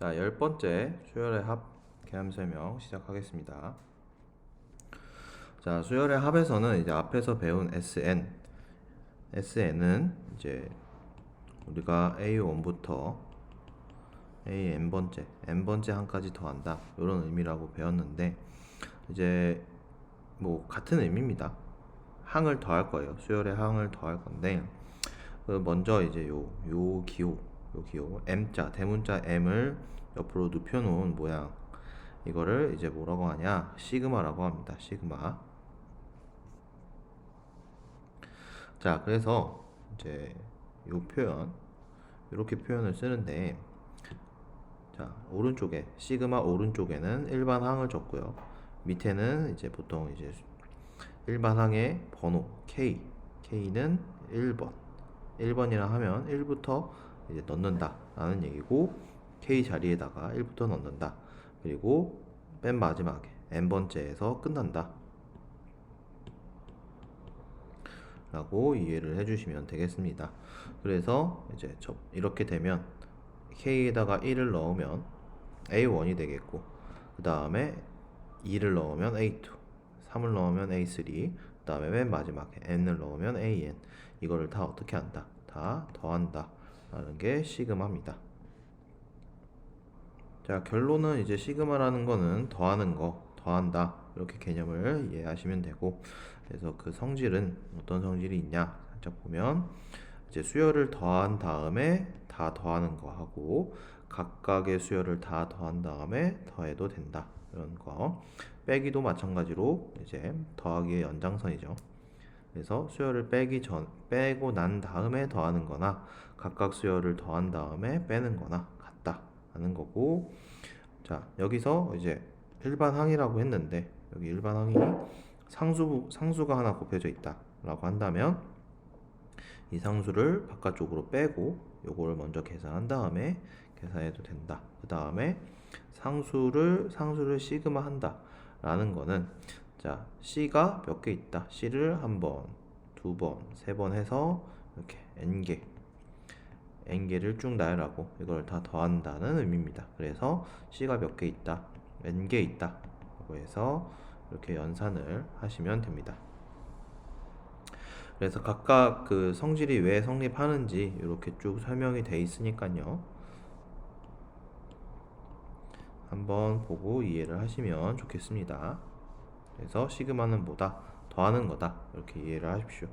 자, 10번째 수열의 합 개념 설명 시작하겠습니다. 자, 수열의 합에서는 이제 앞에서 배운 SN은 이제 우리가 A1부터 N번째 항까지 더한다, 이런 의미라고 배웠는데, 이제 뭐 같은 의미입니다. 항을 더할 거예요. 수열의 항을 더할 건데, 먼저 이제 요 기호 M자, 대문자 M을 옆으로 눕혀놓은 모양, 이거를 이제 뭐라고 하냐, 시그마라고 합니다. 시그마. 자, 그래서 이제 요 표현, 이렇게 표현을 쓰는데, 자, 오른쪽에 시그마 오른쪽에는 일반 항을 적고요. 밑에는 이제 보통 이제 일반 항의 번호 K는 1번이라 하면 1부터 이제 넣는다 라는 얘기고, K 자리에다가 1부터 넣는다, 그리고 맨 마지막에 N번째에서 끝난다 라고 이해를 해주시면 되겠습니다. 그래서 이제 이렇게 되면 K에다가 1을 넣으면 A1이 되겠고, 그 다음에 2를 넣으면 A2, 3을 넣으면 A3, 그 다음에 맨 마지막에 N을 넣으면 AN. 이거를 다 어떻게 한다? 다 더한다 라는 게 시그마입니다. 자, 결론은 이제 시그마라는 거는 더하는 거, 더한다, 이렇게 개념을 이해하시면 되고, 그래서 그 성질은 어떤 성질이 있냐 살짝 보면, 이제 수열을 더한 다음에 다 더하는 거 하고, 각각의 수열을 다 더한 다음에 더해도 된다, 이런 거. 빼기도 마찬가지로 이제 더하기의 연장선이죠. 그래서 수열을 빼고 난 다음에 더하는 거나, 각각 수열을 더한 다음에 빼는 거나 같다 하는 거고, 자, 여기서 이제 일반 항이라고 했는데, 여기 일반 항이 상수가 하나 곱해져 있다 라고 한다면, 이 상수를 바깥쪽으로 빼고 요거를 먼저 계산한 다음에 계산해도 된다. 그 다음에 상수를 시그마 한다 라는 거는, 자, C가 몇 개 있다, C를 한 번, 두 번, 세 번 해서 이렇게 N개를 쭉 나열하고 이걸 다 더한다는 의미입니다. 그래서 C가 몇 개 있다, N개 있다 라고 해서 이렇게 연산을 하시면 됩니다. 그래서 각각 그 성질이 왜 성립하는지 이렇게 쭉 설명이 돼 있으니까요, 한번 보고 이해를 하시면 좋겠습니다. 그래서 시그마는 뭐다? 더하는 거다, 이렇게 이해를 하십시오.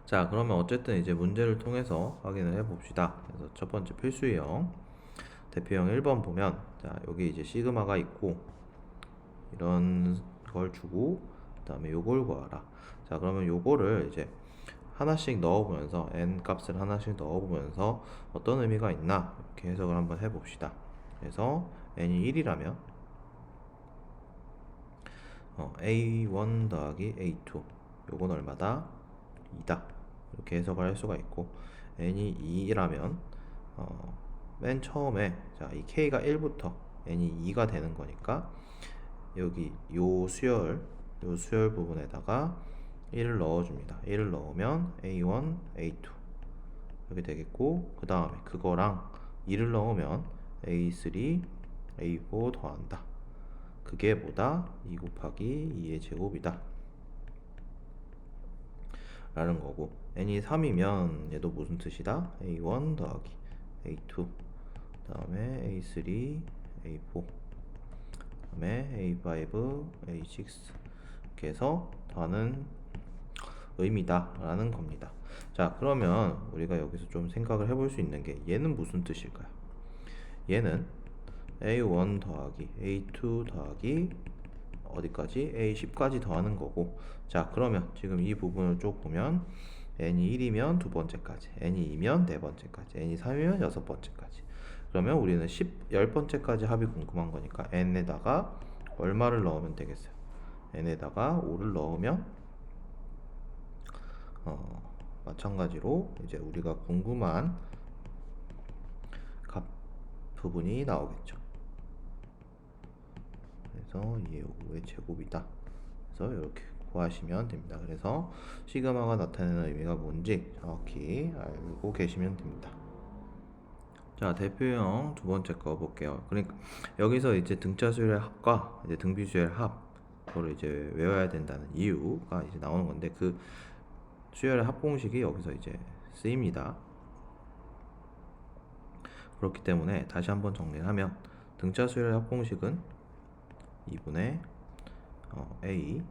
자, 그러면 어쨌든 이제 문제를 통해서 확인을 해봅시다. 그래서 첫 번째 필수형 대표형 1번 보면, 자, 여기 이제 시그마가 있고 이런 걸 주고, 그 다음에 요걸 구하라. 자, 그러면 요거를 이제 하나씩 넣어보면서, n 값을 하나씩 넣어보면서 어떤 의미가 있나 이렇게 해석을 한번 해봅시다. 그래서 n이 1이라면 a1 더하기 a2, 요건 얼마다? 2다, 이렇게 해석을 할 수가 있고, n이 2라면 맨 처음에, 자, 이 k가 1부터 n이 2가 되는 거니까 여기 요 수열 부분에다가 1을 넣어줍니다. 1을 넣으면 A1, A2 이렇게 되겠고, 그 다음에 그거랑 2를 넣으면 A3, A4 더한다. 그게 뭐다? 2 곱하기 2의 제곱이다 라는 거고, n이 3이면 얘도 무슨 뜻이다? A1 더하기 A2, 그 다음에 A3, A4, 그 다음에 A5, A6 이렇게 해서 더하는 의미다 라는 겁니다. 자, 그러면 우리가 여기서 좀 생각을 해볼 수 있는 게, 얘는 무슨 뜻일까요? 얘는 A1 더하기 A2 더하기 어디까지? A10까지 더하는 거고, 자, 그러면 지금 이 부분을 쭉 보면 n이 1이면 두 번째까지, n이 2면 네 번째까지, n이 3이면 여섯 번째까지. 그러면 우리는 10번째까지 합이 궁금한 거니까 n에다가 얼마를 넣으면 되겠어요? n에다가 5를 넣으면 마찬가지로 이제 우리가 궁금한 값 부분이 나오겠죠. 그래서 2의 5의 제곱이다. 그래서 이렇게 구하시면 됩니다. 그래서 시그마가 나타내는 의미가 뭔지 정확히 알고 계시면 됩니다. 자, 대표형 두 번째 거 볼게요. 그러니까 여기서 이제 등차 수열의 합과 이제 등비 수열의 합, 그거를 이제 외워야 된다는 이유가 이제 나오는 건데, 그 수열의 합 공식이 여기서 이제 쓰입니다. 그렇기 때문에 다시 한번 정리를 하면, 등차 수열의 합 공식은 2분의 a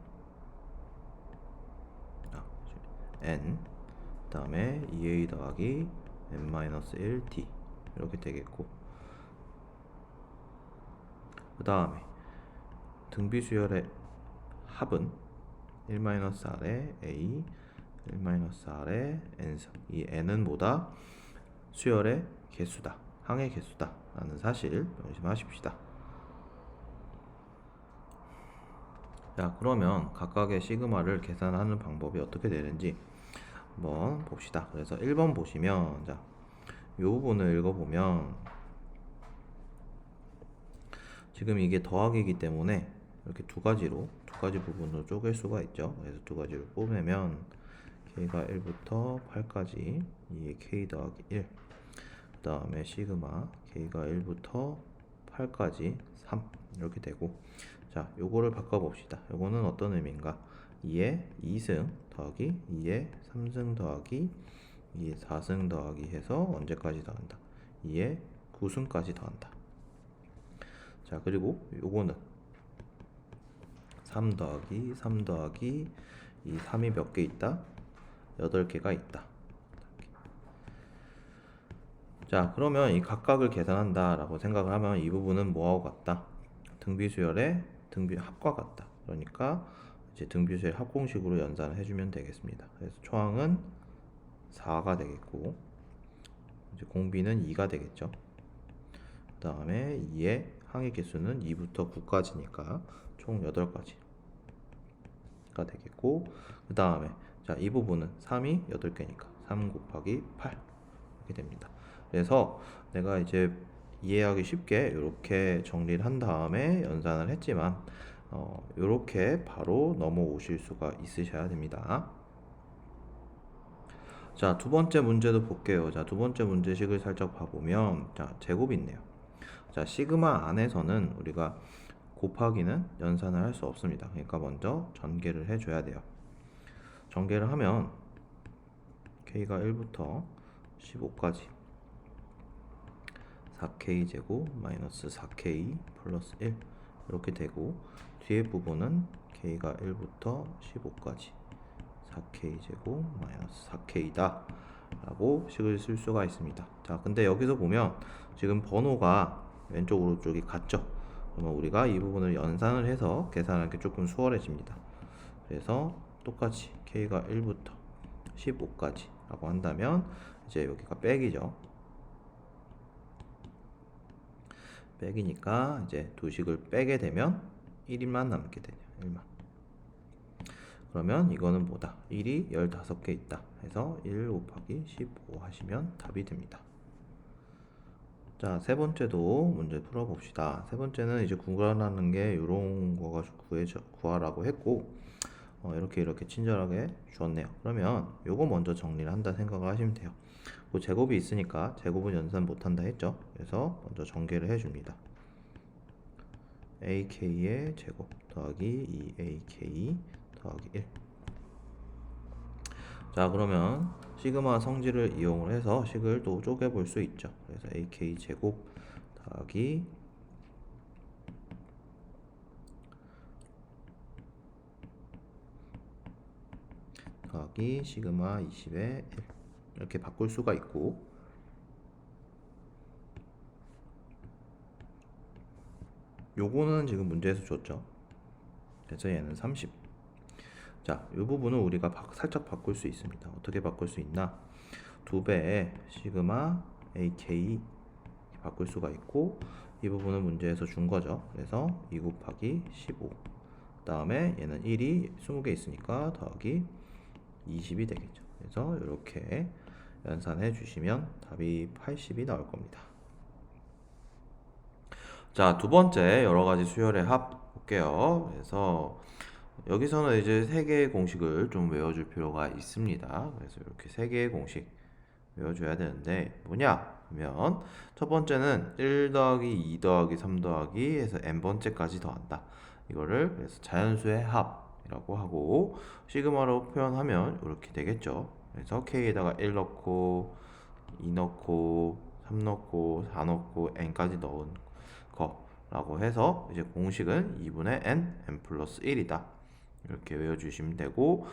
n, 그 다음에 2a 더하기 n-1t 이렇게 되겠고, 그 다음에 등비수열의 합은 1-r의 a, 1-r의 n, 이 n은 뭐다? 수열의 개수다, 항의 개수다 라는 사실 명심하십시다. 자, 그러면 각각의 시그마를 계산하는 방법이 어떻게 되는지 한번 봅시다. 그래서 1번 보시면, 자, 이 부분을 읽어보면 지금 이게 더하기이기 때문에 이렇게 두 가지 부분으로 쪼갤 수가 있죠. 그래서 두 가지를 뽑으면 k가 1부터 8까지 2의 k 더하기 1, 그 다음에 시그마 k가 1부터 8까지 3 이렇게 되고, 자, 요거를 바꿔봅시다. 요거는 어떤 의미인가? 2의 2승 더하기 2의 3승 더하기 2의 4승 더하기 해서 언제까지 더한다? 2의 9승까지 더한다. 자, 그리고 요거는 3 더하기 3 더하기 이 3이 몇 개 있다? 8개가 있다. 자, 그러면 이 각각을 계산한다 라고 생각을 하면 이 부분은 뭐하고 같다? 등비수열의 등비 합과 같다. 그러니까 이제 등비수열 합공식으로 연산을 해주면 되겠습니다. 그래서 초항은 4가 되겠고, 이제 공비는 2가 되겠죠. 그 다음에 2의 항의 개수는 2부터 9까지니까 총 8가지가 되겠고, 그 다음에 자, 이 부분은 3이 8개니까 3 곱하기 8 이렇게 됩니다. 그래서 내가 이제 이해하기 쉽게 이렇게 정리를 한 다음에 연산을 했지만, 이렇게 바로 넘어오실 수가 있으셔야 됩니다. 자, 두 번째 문제도 볼게요. 자, 두 번째 문제식을 살짝 봐보면, 자, 제곱이 있네요. 자, 시그마 안에서는 우리가 곱하기는 연산을 할 수 없습니다. 그러니까 먼저 전개를 해줘야 돼요. 전개를 하면 k가 1부터 15까지 4k 제곱 마이너스 4k 플러스 1 이렇게 되고, 뒤에 부분은 k가 1부터 15까지 4k 제곱 마이너스 4k다 라고 식을 쓸 수가 있습니다. 자, 근데 여기서 보면 지금 번호가 왼쪽 오른쪽이 같죠. 그러면 우리가 이 부분을 연산을 해서 계산하기 조금 수월해집니다. 그래서 똑같이 k가 1부터 15까지 라고 한다면 이제 여기가 빼기죠. 빼기니까 이제 두 식을 빼게 되면 1만 남게 되죠. 1만. 그러면 이거는 뭐다? 1이 15개 있다 해서 1 곱하기 15 하시면 답이 됩니다. 자, 세 번째도 문제 풀어봅시다. 세 번째는 이제 구하라는 게 이런 거 가지고 구하라고 했고, 이렇게 친절하게 주었네요. 그러면 요거 먼저 정리를 한다 생각을 하시면 돼요. 그 제곱이 있으니까 제곱은 연산 못한다 했죠. 그래서 먼저 전개를 해줍니다. ak의 제곱 더하기 2ak 더하기 1. 자, 그러면 시그마 성질을 이용을 해서 식을 또 쪼개볼 수 있죠. 그래서 ak 제곱 더하기 시그마 20의 1 이렇게 바꿀 수가 있고, 요거는 지금 문제에서 줬죠. 그래서 얘는 30. 자, 이 부분은 우리가 살짝 바꿀 수 있습니다. 어떻게 바꿀 수 있나? 2배의 시그마 ak 바꿀 수가 있고, 이 부분은 문제에서 준 거죠. 그래서 2 곱하기 15. 그 다음에 얘는 1이 20개 있으니까 더하기 20이 되겠죠. 그래서 이렇게 연산해 주시면 답이 80이 나올 겁니다. 자, 두 번째 여러 가지 수열의 합 볼게요. 그래서 여기서는 이제 세 개의 공식을 좀 외워줄 필요가 있습니다. 그래서 이렇게 세 개의 공식 외워줘야 되는데 뭐냐? 그러면 첫 번째는 1 더하기 2 더하기 3 더하기 해서 n번째까지 더한다. 이거를 그래서 자연수의 합이라고 하고 시그마로 표현하면 이렇게 되겠죠. 그래서 k에다가 1 넣고 2 넣고 3 넣고 4 넣고 n까지 넣은 거라고 해서 이제 공식은 2분의 n 플러스 1이다. 이렇게 외워주시면 되고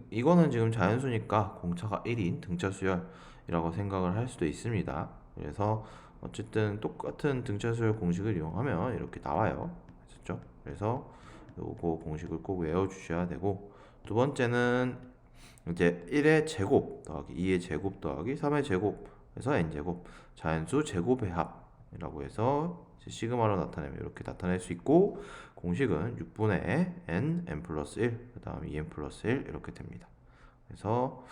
이거는 지금 자연수니까 공차가 1인 등차 수열이라고 생각을 할 수도 있습니다. 그래서 어쨌든 똑같은 등차 수열 공식을 이용하면 이렇게 나와요. 됐죠? 그래서 요거 공식을 꼭 외워주셔야 되고 두 번째는 이제 1의 제곱 더하기 2의 제곱 더하기 3의 제곱 해서 n제곱 자연수 제곱의 합이라고 해서 시그마로 나타내면 이렇게 나타낼 수 있고 공식은 6분의 n 플러스 1 그 다음 2n 플러스 1 이렇게 됩니다. 그래서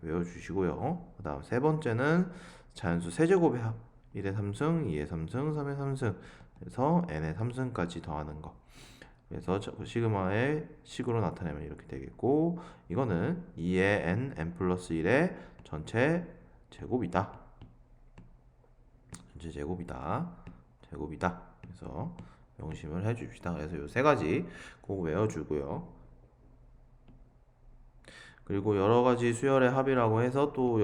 외워주시고요. 그 다음 세 번째는 자연수 세제곱의 합 1의 3승, 2의 3승, 3의 3승 그래서 n의 3승까지 더하는 거 그래서 시그마의 식으로 나타내면 이렇게 되겠고 이거는 2의 n 플러스 1의 전체 제곱이다. 전체 제곱이다. 그래서 명심을 해줍시다. 그래서 이 세 가지 꼭 외워주고요. 그리고 여러 가지 수열의 합이라고 해서 또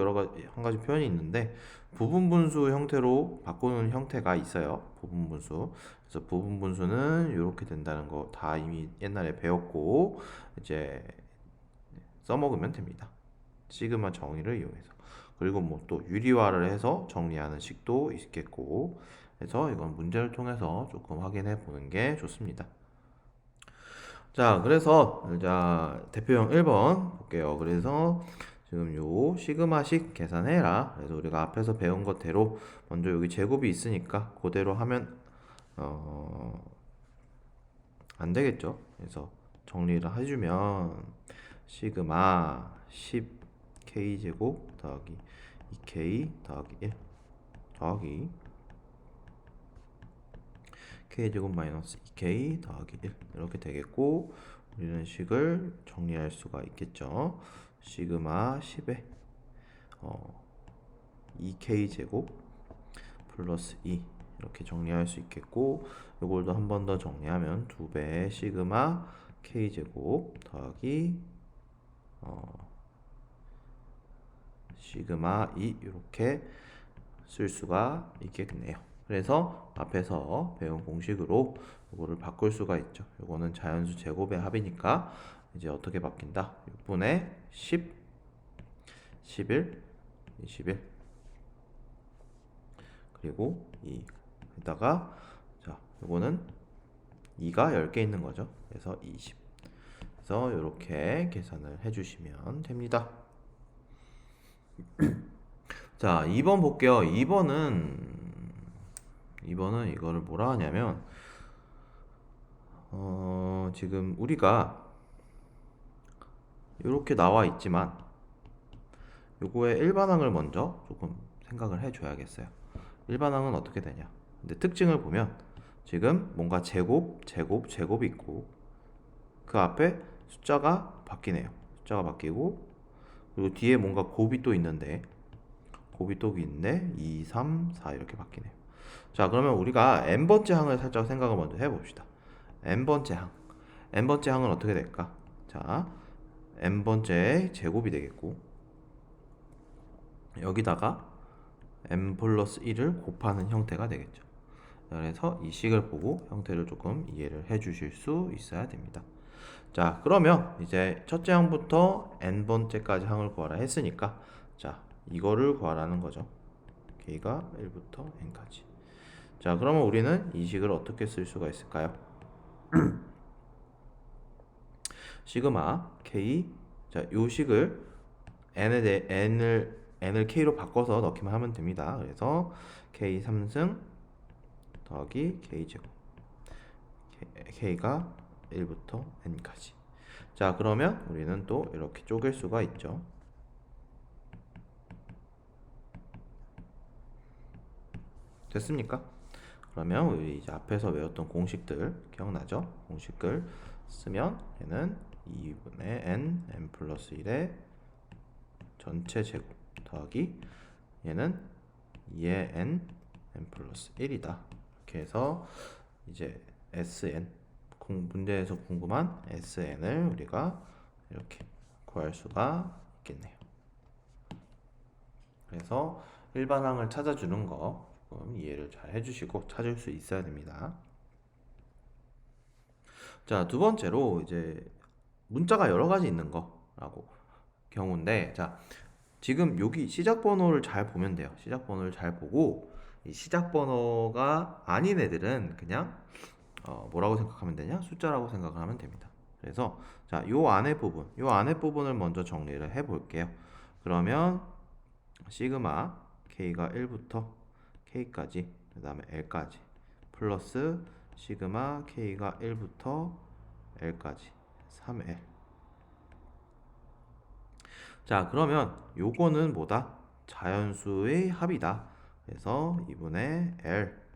한 가지 표현이 있는데 부분분수 형태로 바꾸는 형태가 있어요. 부분분수. 그래서 부분분수는 이렇게 된다는 거 다 이미 옛날에 배웠고 이제 써먹으면 됩니다. 시그마 정의를 이용해서. 그리고 뭐 또 유리화를 해서 정리하는 식도 있겠고 그래서 이건 문제를 통해서 조금 확인해 보는 게 좋습니다. 자, 그래서 자 대표형 1번 볼게요. 그래서 지금 요 시그마식 계산해라. 그래서 우리가 앞에서 배운 것대로 먼저 여기 제곱이 있으니까 그대로 하면 안 되겠죠. 그래서 정리를 해주면 시그마 10k 제곱 더하기 2k 더하기 1 더하기 k제곱 마이너스 2k 더하기 1 이렇게 되겠고 우리는 식을 정리할 수가 있겠죠. 시그마 10에 2k 제곱 플러스 2 이렇게 정리할 수 있겠고 이걸도 한 번 더 정리하면 2배의 시그마 k 제곱 더하기 시그마 2 이렇게 쓸 수가 있겠네요. 그래서 앞에서 배운 공식으로 이거를 바꿀 수가 있죠. 이거는 자연수 제곱의 합이니까 이제 어떻게 바뀐다? 6분의 10, 11, 21 그리고 2에다가 자, 이거는 2가 10개 있는 거죠. 그래서 20 그래서 이렇게 계산을 해주시면 됩니다. 자, 2번 볼게요. 2번은 이거를 뭐라 하냐면 지금 우리가 이렇게 나와 있지만 요거의 일반항을 먼저 조금 생각을 해줘야겠어요. 일반항은 어떻게 되냐? 근데 특징을 보면 지금 뭔가 제곱이 있고 그 앞에 숫자가 바뀌네요. 숫자가 바뀌고 그리고 뒤에 뭔가 곱이 또 있는데 2, 3, 4 이렇게 바뀌네요. 자, 그러면 우리가 n번째 항을 살짝 생각을 먼저 해봅시다. n번째 항은 어떻게 될까? 자, n번째 제곱이 되겠고 여기다가 n 플러스 1을 곱하는 형태가 되겠죠. 그래서 이 식을 보고 형태를 조금 이해를 해 주실 수 있어야 됩니다. 자, 그러면 이제 첫째 항부터 n번째까지 항을 구하라 했으니까 자, 이거를 구하라는 거죠. k가 1부터 n까지. 자, 그러면 우리는 이 식을 어떻게 쓸 수가 있을까요? 시그마 k 자, 요 식을 n을 k로 바꿔서 넣기만 하면 됩니다. 그래서 k 3승 더하기 k 제곱 k가 1부터 n까지. 자, 그러면 우리는 또 이렇게 쪼갤 수가 있죠. 됐습니까? 그러면 우리 이제 앞에서 외웠던 공식들 기억나죠? 공식을 쓰면 얘는 2분의 n 플러스 1의 전체 제곱 더하기 얘는 2의 n 플러스 1이다. 이렇게 해서 이제 Sn, 문제에서 궁금한 Sn을 우리가 이렇게 구할 수가 있겠네요. 그래서 일반항을 찾아주는 거 조금 이해를 잘 해주시고 찾을 수 있어야 됩니다. 자, 두 번째로 이제 문자가 여러 가지 있는 거라고 경우인데, 자, 지금 여기 시작 번호를 잘 보면 돼요. 시작 번호를 잘 보고 이 시작 번호가 아닌 애들은 그냥 뭐라고 생각하면 되냐? 숫자라고 생각을 하면 됩니다. 그래서 자, 요 안에 부분을 먼저 정리를 해 볼게요. 그러면 시그마 k가 1부터 k까지, 그 다음에 l까지 플러스 시그마 k가 1부터 l까지 3l. 자, 그러면 요거는 뭐다? 자연수의 합이다. 그래서 2분의 l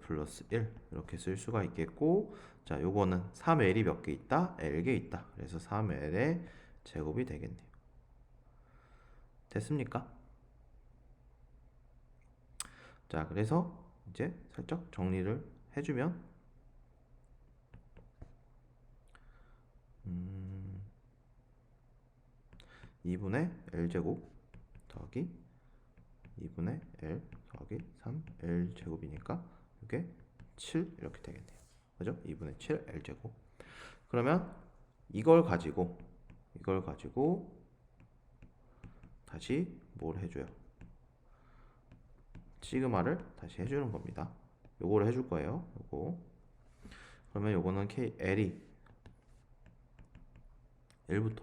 플러스 1 이렇게 쓸 수가 있겠고, 자, 요거는 3l이 몇 개 있다? l개 있다. 그래서 3l의 제곱이 되겠네요. 됐습니까? 자, 그래서 이제 살짝 정리를 해주면 2분의 l제곱 더하기 2분의 l 더하기 3l 제곱이니까 이게 7 이렇게 되겠네요. 그죠? 2분의 7 l제곱. 그러면 이걸 가지고 다시 뭘 해줘요? 시그마를 다시 해주는 겁니다. 요거를 해줄 거예요. 요거. 그러면 요거는 l이 1부터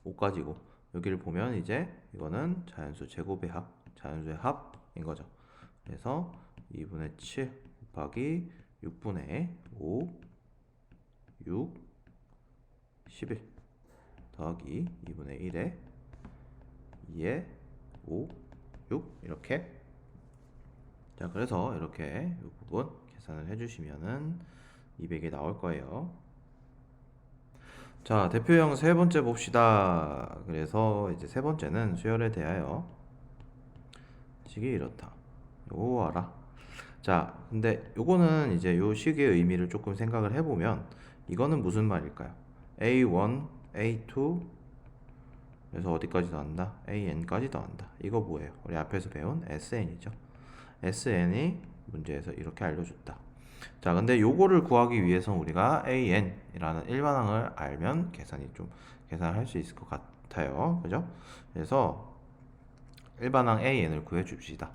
5까지고, 여기를 보면 이제 이거는 자연수 제곱의 합, 자연수의 합인 거죠. 그래서 2분의 7 곱하기 6분의 5, 6, 11 더하기 2분의 1에 2에 5, 6 이렇게. 자, 그래서 이렇게 이 부분 계산을 해주시면은 200이 나올 거예요. 자, 대표형 세 번째 봅시다. 그래서 이제 세 번째는 수열에 대하여 식이 이렇다. 요거 알아. 자, 근데 요거는 이제 요 식의 의미를 조금 생각을 해보면 이거는 무슨 말일까요? A1, A2 그래서 어디까지 더한다? AN까지 더한다. 이거 뭐예요? 우리 앞에서 배운 SN이죠. SN이 문제에서 이렇게 알려줬다. 자, 근데 요거를 구하기 위해서 우리가 AN이라는 일반항을 알면 계산을 할 수 있을 것 같아요. 그죠? 그래서 일반항 AN을 구해 줍시다.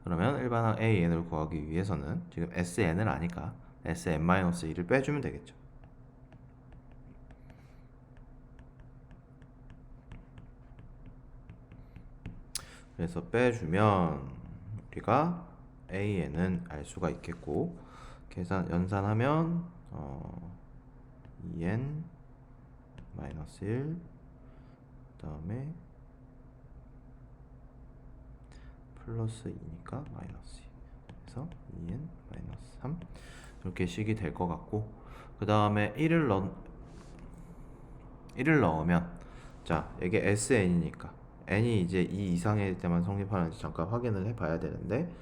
그러면 일반항 AN을 구하기 위해서는 지금 SN을 아니까 SN-1을 빼주면 되겠죠. 그래서 빼주면 우리가 AN은 알 수가 있겠고, 연산하면 2n 마이너스 1 그다음에 플러스 2니까 마이너스 2, 그래서 2n 마이너스 3 이렇게 식이 될 것 같고, 그 다음에 1을 넣으면 자, 이게 SN이니까 n이 이제 2 이상일 때만 성립하는지 잠깐 확인을 해봐야 되는데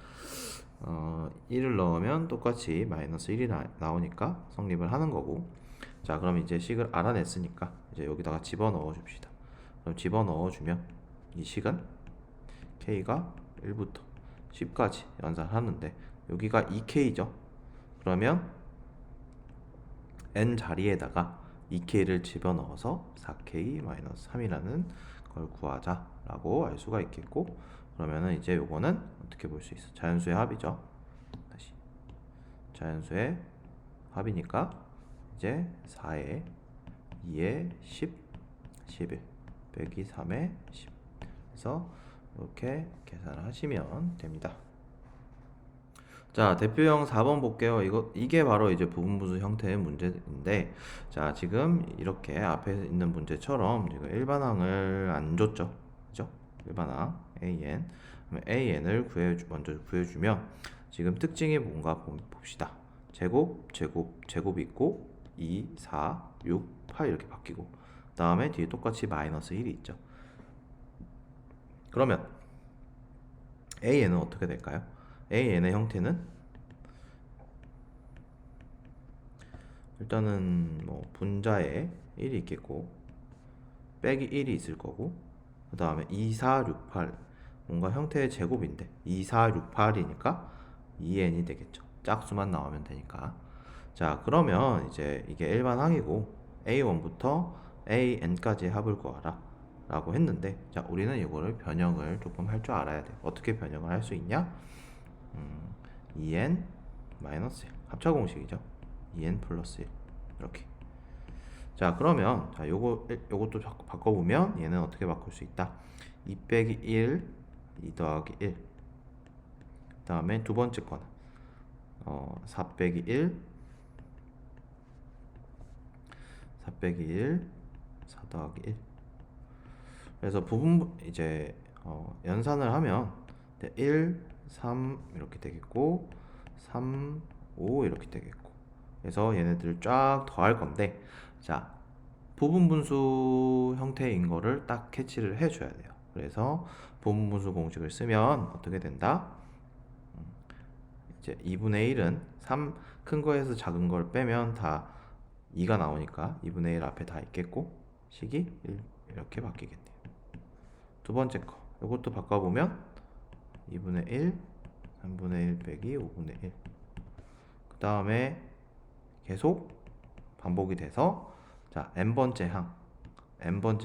1을 넣으면 똑같이 마이너스 1이 나오니까 성립을 하는 거고, 자, 그럼 이제 식을 알아냈으니까 이제 여기다가 집어넣어 줍시다. 그럼 집어넣어 주면 이 식은 k가 1부터 10까지 연산하는데 여기가 2k죠. 그러면 n 자리에다가 2k를 집어넣어서 4k-3이라는 걸 구하자라고 알 수가 있겠고, 그러면은 이제 요거는 어떻게 볼 수 있어? 자연수의 합이죠. 다시 자연수의 합이니까 이제 4에 2에 10, 11 빼기 3에 10. 그래서 이렇게 계산을 하시면 됩니다. 자, 대표형 4번 볼게요. 이게 바로 이제 부분분수 형태의 문제인데, 자, 지금 이렇게 앞에 있는 문제처럼 지금 일반항을 안 줬죠. 그죠? 일반항 AN. AN을 먼저 구해주면 지금 특징이 뭔가 봅시다. 제곱이 있고 2, 4, 6, 8 이렇게 바뀌고, 그 다음에 뒤에 똑같이 마이너스 1이 있죠. 그러면 AN은 어떻게 될까요? AN의 형태는 일단은 뭐 분자에 1이 있겠고 빼기 1이 있을 거고, 그 다음에 2, 4, 6, 8 뭔가 형태의 제곱인데 2, 4, 6, 8이니까 2n이 되겠죠. 짝수만 나오면 되니까. 자, 그러면 이제 이게 일반항이고 a1부터 an까지 합을 구하라 라고 했는데, 자, 우리는 이거를 변형을 조금 할 줄 알아야 돼. 어떻게 변형을 할 수 있냐? 2n 마이너스 1 합차 공식이죠. 2n 플러스 1 이렇게. 자, 그러면 자, 요것도 바꿔보면 얘는 어떻게 바꿀 수 있다? 2 빼기 1, 2 더하기 1. 그 다음에 두 번째 거는 4 빼기 1, 4 빼기 1, 4 더하기 1. 그래서 부분 이제 연산을 하면 1, 3 이렇게 되겠고 3, 5 이렇게 되겠고, 그래서 얘네들을 쫙 더할 건데, 자, 부분분수 형태인 거를 딱 캐치를 해줘야 돼요. 그래서 부분분수 공식을 쓰면 어떻게 된다? 이제 2분의 1은 3 큰 거에서 작은 걸 빼면 다 2가 나오니까 2분의 1 앞에 다 있겠고 식이 1 이렇게 바뀌겠네요. 두 번째 거 이것도 바꿔보면 2분의 1, 3분의 1 빼기 5분의 1. 그 다음에 계속 반복이 돼서, 자, n번째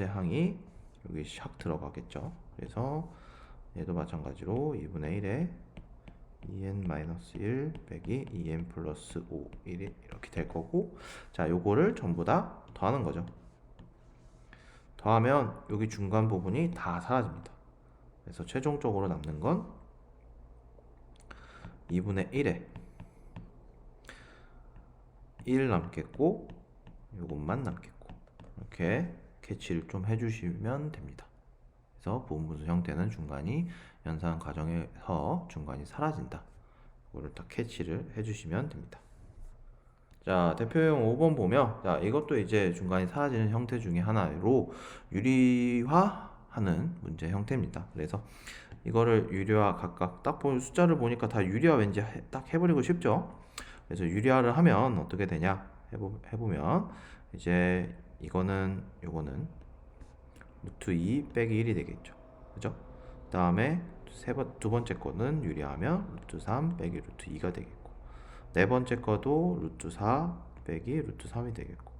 항이 여기 샥 들어가겠죠. 그래서 얘도 마찬가지로 2분의 1에 2n-1 빼기 2n 플러스 5, 1이 이렇게 될 거고, 자, 요거를 전부 다 더하는 거죠. 더하면 여기 중간 부분이 다 사라집니다. 그래서 최종적으로 남는 건 2분의 1에 1 남겠고 요것만 남겠고, 이렇게 캐치를 좀 해주시면 됩니다. 그래서 부분분수 형태는 중간이 연산 과정에서 중간이 사라진다. 이거를 딱 캐치를 해주시면 됩니다. 자, 대표형 5번 보면, 자, 이것도 이제 중간이 사라지는 형태 중에 하나로 유리화하는 문제 형태입니다. 그래서 이거를 유리화 각각 딱 숫자를 보니까 다 유리화 왠지 딱 해버리고 싶죠. 그래서 유리화를 하면 어떻게 되냐 해보면 이제 요거는 루트 2 빼기 1이 되겠죠. 그죠? 그 다음에 두 번째 거는 유리하면 루트 3 빼기 루트 2가 되겠고, 네 번째 거도 루트 4 빼기 루트 3이 되겠고,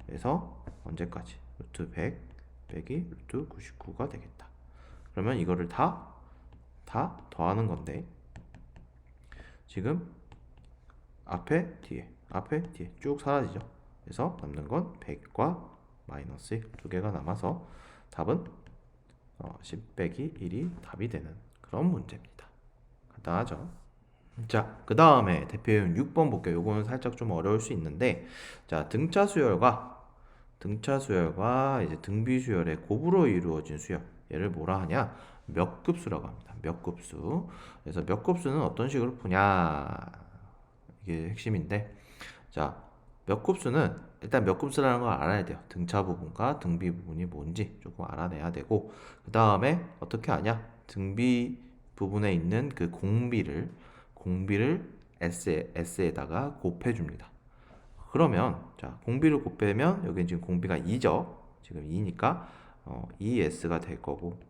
그래서 언제까지? 루트 100 빼기 루트 99가 되겠다. 그러면 이거를 다 더하는 건데, 지금 앞에 뒤에 쭉 사라지죠. 그래서 남는 건 100과 마이너스 1 두 개가 남아서 답은 10 빼기 1이 답이 되는 그런 문제입니다. 간단하죠? 자, 그 다음에 대표형 6번 볼게요. 요거는 살짝 좀 어려울 수 있는데, 자, 등차 수열과 이제 등비 수열의 곱으로 이루어진 수열, 얘를 뭐라 하냐? 몇 급수라고 합니다. 몇 급수. 그래서 몇 급수는 어떤 식으로 푸냐, 이게 핵심인데, 자, 몇 급수는 일단 몇 급수라는 걸 알아야 돼요. 등차 부분과 등비 부분이 뭔지 조금 알아내야 되고, 그 다음에 어떻게 하냐? 등비 부분에 있는 그 공비를 S에다가 곱해줍니다. 그러면 자, 공비를 곱하면 여기 지금 공비가 2죠. 지금 2니까 2S가 될 거고,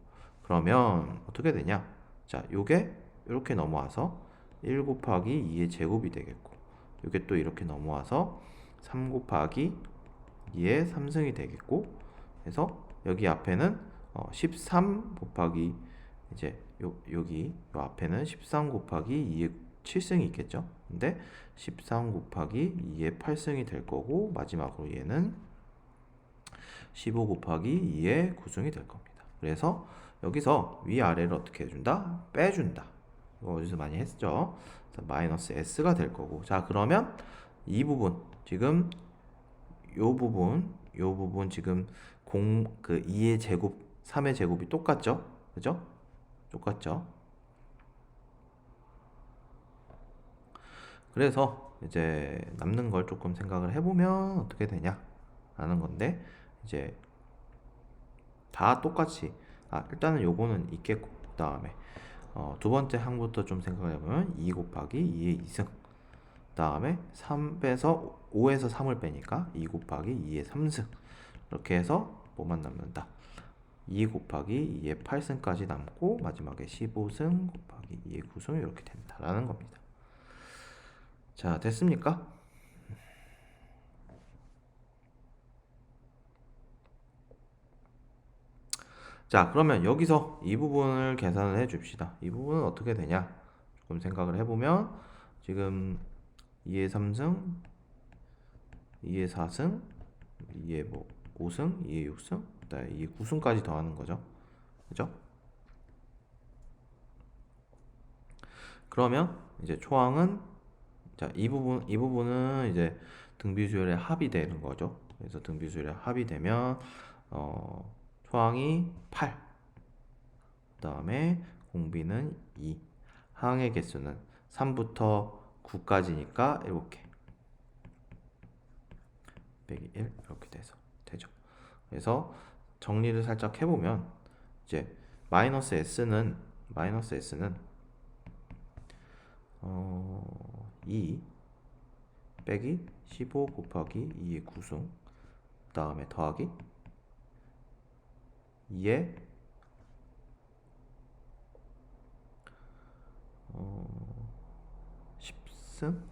그러면 어떻게 되냐? 자, 요게 이렇게 넘어와서 1 곱하기 2의 제곱이 되겠고, 요게 또 이렇게 넘어와서 3 곱하기 2의 3승이 되겠고, 그래서 여기 앞에는 13 곱하기 이제 여기 요 앞에는 13 곱하기 2의 7승이 있겠죠. 근데 13 곱하기 2의 8승이 될 거고, 마지막으로 얘는 15 곱하기 2의 9승이 될 겁니다. 그래서 여기서 위아래를 어떻게 해준다? 빼준다. 이거 어디서 많이 했죠? 마이너스 S가 될 거고, 자, 그러면 이 부분 지금 요 부분 지금 2의 제곱 3의 제곱이 똑같죠? 그죠? 똑같죠? 그래서 이제 남는 걸 조금 생각을 해보면 어떻게 되냐 라는 건데, 이제 다 똑같이 일단은 요거는 있겠고, 그 다음에 두 번째 항부터 좀 생각을 해보면 2 곱하기 2의 2승. 그 다음에 5에서 3을 빼니까 2 곱하기 2의 3승. 이렇게 해서 뭐만 남는다? 2 곱하기 2의 8승까지 남고 마지막에 15승 곱하기 2의 9승 이렇게 된다라는 겁니다. 자, 됐습니까? 자, 그러면 여기서 이 부분을 계산을 해 줍시다. 이 부분은 어떻게 되냐? 조금 생각을 해보면 지금 2의 3승, 2의 4승, 2의 5승, 2의 6승, 그다음에 2의 9승까지 더하는 거죠. 그죠? 그러면 이제 초항은 자, 이 부분은 이제 등비수열의 합이 되는 거죠. 그래서 등비수열의 합이 되면 초항이 8, 그다음에 공비는 2, 항의 개수는 3부터 9까지니까 7개 빼기 1 이렇게 돼서 되죠. 그래서 정리를 살짝 해보면 이제 마이너스 s는 2 빼기 15 곱하기 2의 9승, 그 다음에 더하기 2의 10승?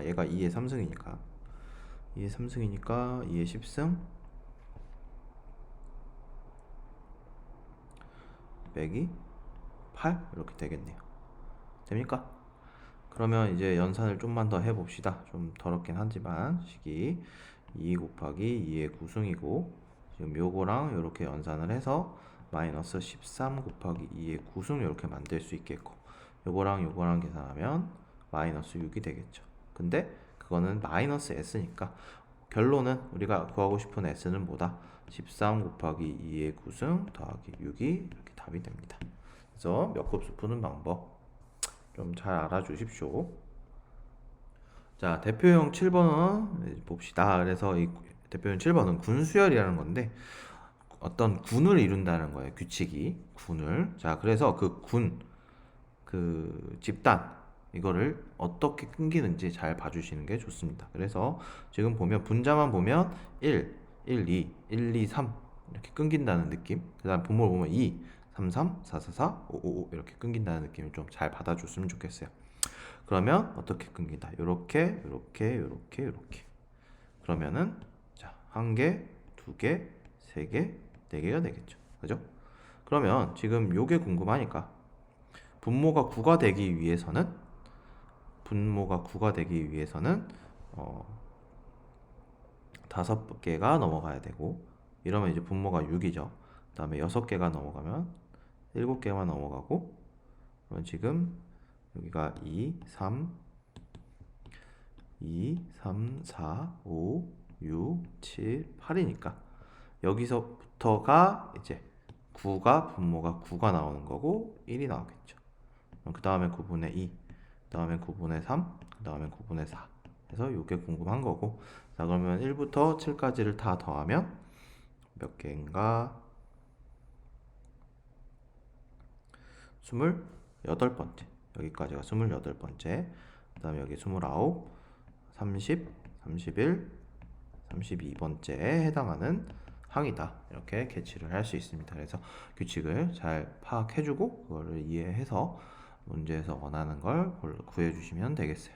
얘가 2의 3승이니까 2의 10승 빼기 8 이렇게 되겠네요. 됩니까? 그러면 이제 연산을 좀만 더 해봅시다. 좀 더럽긴 하지만 식이 2 곱하기 2의 9승이고 지금 요거랑 이렇게 연산을 해서 마이너스 13 곱하기 2의 9승 이렇게 만들 수 있겠고 요거랑 계산하면 마이너스 6이 되겠죠. 근데 그거는 마이너스 s니까 결론은 우리가 구하고 싶은 s는 뭐다? 13 곱하기 2의 9승 더하기 6이 이렇게 답이 됩니다. 그래서 몇 곱수 푸는 방법 좀 잘 알아주십시오. 자, 대표형 7번은 봅시다. 그래서 이 대표형 7번은 군수열이라는 건데 어떤 군을 이룬다는 거예요. 규칙이 군을. 자, 그래서 그 집단 이거를 어떻게 끊기는지 잘 봐주시는 게 좋습니다. 그래서 지금 보면 분자만 보면 1, 1, 2, 1, 2, 3 이렇게 끊긴다는 느낌. 그 다음 분모를 보면 2, 3, 3, 4, 4, 4, 5, 5, 5 이렇게 끊긴다는 느낌을 좀 잘 받아줬으면 좋겠어요. 그러면 어떻게 끊긴다? 요렇게 그러면은 자, 한 개, 두 개, 세 개, 네 개가 되겠죠. 그죠? 그러면 지금 요게 궁금하니까 분모가 9가 되기 위해서는 다섯 개가 넘어가야 되고 이러면 이제 분모가 6이죠. 그 다음에 6개가 넘어가면 7개만 넘어가고 그러면 지금 여기가 2, 3, 4, 5, 6, 7, 8이니까 여기서부터가 이제 분모가 9가 나오는 거고 1이 나오겠죠. 그 다음에 9분의 2, 그 다음에 9분의 3, 그 다음에 9분의 4 해서 이게 궁금한 거고 자 그러면 1부터 7까지를 다 더하면 몇 개인가? 28번째 여기까지가 28번째 그 다음에 여기 29, 30, 31, 32번째에 해당하는 항이다 이렇게 캐치를 할 수 있습니다. 그래서 규칙을 잘 파악해주고 그거를 이해해서 문제에서 원하는 걸 구해주시면 되겠어요.